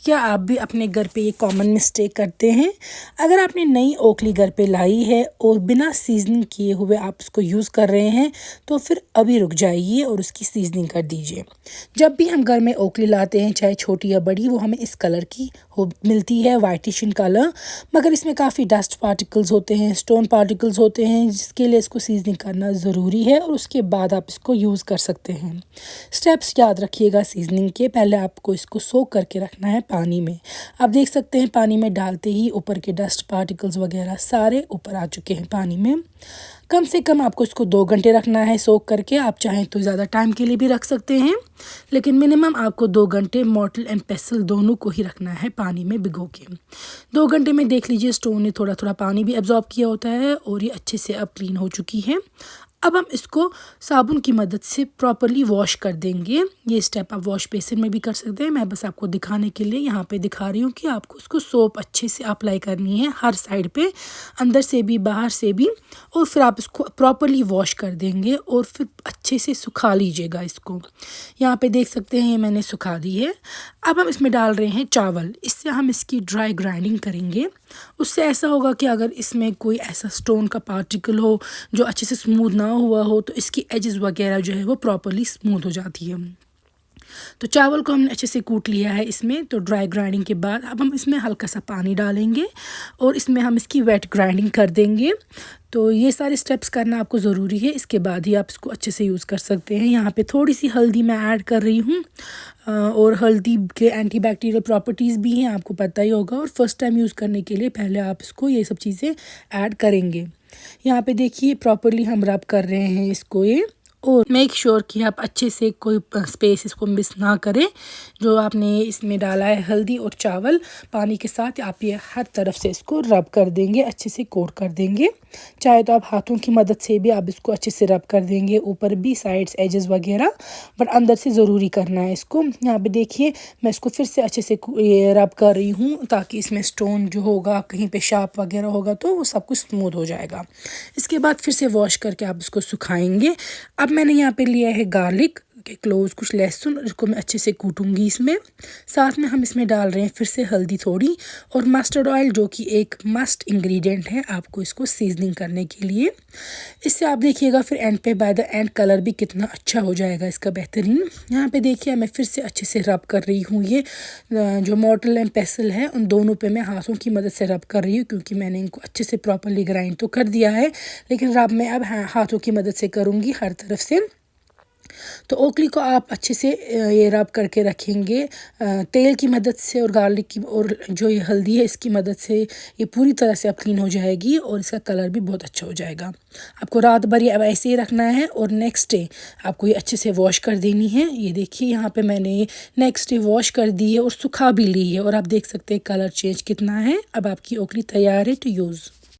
क्या आप भी अपने घर पे ये कॉमन मिस्टेक करते हैं? अगर आपने नई ओखली घर पे लाई है और बिना सीज़निंग किए हुए आप उसको यूज़ कर रहे हैं, तो फिर अभी रुक जाइए और उसकी सीज़निंग कर दीजिए। जब भी हम घर में ओखली लाते हैं, चाहे छोटी या बड़ी, वो हमें इस कलर की हो मिलती है, वाइटिश इन कलर, मगर इसमें काफ़ी डस्ट पार्टिकल्स होते हैं, स्टोन पार्टिकल्स होते हैं, जिसके लिए इसको सीज़निंग करना ज़रूरी है और उसके बाद आप इसको यूज़ कर सकते हैं। स्टेप्स याद रखिएगा सीज़निंग के। पहले आपको इसको सोक करके रखना है पानी में। आप देख सकते हैं पानी में डालते ही ऊपर के डस्ट पार्टिकल्स वगैरह सारे ऊपर आ चुके हैं पानी में। कम से कम आपको इसको 2 घंटे रखना है सोक करके। आप चाहें तो ज़्यादा टाइम के लिए भी रख सकते हैं, लेकिन मिनिमम आपको 2 घंटे मॉर्टल एंड पेसल दोनों को ही रखना है पानी में भिगो के। 2 घंटे में देख लीजिए स्टोन ने थोड़ा थोड़ा पानी भी एब्जॉर्ब किया होता है और ये अच्छे से अब क्लीन हो चुकी है। अब हम इसको साबुन की मदद से प्रॉपर्ली वॉश कर देंगे। ये स्टेप आप वॉश बेसिन में भी कर सकते हैं। मैं बस आपको दिखाने के लिए यहाँ पे दिखा रही हूँ कि आपको इसको सोप अच्छे से अप्लाई करनी है हर साइड पे, अंदर से भी बाहर से भी, और फिर आप इसको प्रॉपर्ली वॉश कर देंगे और फिर अच्छे से सुखा लीजिएगा इसको। यहाँ पे देख सकते हैं ये मैंने सुखा दी है। अब हम इसमें डाल रहे हैं चावल। इससे हम इसकी ड्राई ग्राइंडिंग करेंगे। उससे ऐसा होगा कि अगर इसमें कोई ऐसा स्टोन का पार्टिकल हो जो अच्छे से स्मूथ ना हुआ हो, तो इसकी एजेस वगैरह जो है वो प्रॉपर्ली स्मूथ हो जाती है। तो चावल को हमने अच्छे से कूट लिया है इसमें। तो ड्राई ग्राइंडिंग के बाद अब हम इसमें हल्का सा पानी डालेंगे और इसमें हम इसकी वेट ग्राइंडिंग कर देंगे। तो ये सारे स्टेप्स करना आपको ज़रूरी है, इसके बाद ही आप इसको अच्छे से यूज़ कर सकते हैं। यहाँ पे थोड़ी सी हल्दी मैं ऐड कर रही हूँ और हल्दी के एंटीबैक्टीरियल प्रॉपर्टीज़ भी हैं, आपको पता ही होगा। और फर्स्ट टाइम यूज़ करने के लिए पहले आप इसको ये सब चीज़ें ऐड करेंगे। यहाँ पे देखिए प्रॉपर्ली हम रब कर रहे हैं इसको ये, और मेक श्योर कि आप अच्छे से कोई स्पेस इसको मिस ना करें। जो आपने इसमें डाला है हल्दी और चावल पानी के साथ, आप ये हर तरफ से इसको रब कर देंगे, अच्छे से कोट कर देंगे। चाहे तो आप हाथों की मदद से भी आप इसको अच्छे से रब कर देंगे, ऊपर भी साइड्स एजेस वगैरह, बट अंदर से ज़रूरी करना है इसको। यहाँ पे देखिए मैं इसको फिर से अच्छे से ये रब कर रही हूँ ताकि इसमें स्टोन जो होगा, कहीं पे शार्प वगैरह होगा तो वो सब कुछ स्मूथ हो जाएगा। इसके बाद फिर से वॉश करके आप इसको सुखाएंगे। अब मैंने यहाँ पे लिया है गार्लिक के क्लोव्स, कुछ लहसुन, इसको मैं अच्छे से कूटूंगी इसमें। साथ में हम इसमें डाल रहे हैं फिर से हल्दी थोड़ी और मस्टर्ड ऑयल, जो कि एक मस्ट इंग्रेडिएंट है आपको इसको सीजनिंग करने के लिए। इससे आप देखिएगा फिर एंड पे बाय द एंड कलर भी कितना अच्छा हो जाएगा इसका, बेहतरीन। यहाँ पे देखिए मैं फिर से अच्छे से रब कर रही हूँ। ये जो मॉर्टल एंड पेसल है उन दोनों पे मैं हाथों की मदद से रब कर रही हूँ, क्योंकि मैंने इनको अच्छे से प्रॉपरली ग्राइंड तो कर दिया है, लेकिन रब मैं अब हाथों की मदद से करूँगी हर तरफ से। तो ओखली को आप अच्छे से ये रब करके रखेंगे तेल की मदद से और गार्लिक की, और जो ये हल्दी है इसकी मदद से ये पूरी तरह से अब क्लीन हो जाएगी और इसका कलर भी बहुत अच्छा हो जाएगा। आपको रात भर ये अब ऐसे ही रखना है और नेक्स्ट डे आपको ये अच्छे से वॉश कर देनी है। ये देखिए यहाँ पे मैंने ये नेक्स्ट डे वॉश कर दी है और सुखा भी ली है, और आप देख सकते हैं कलर चेंज कितना है। अब आपकी ओखली तैयार है टू यूज़।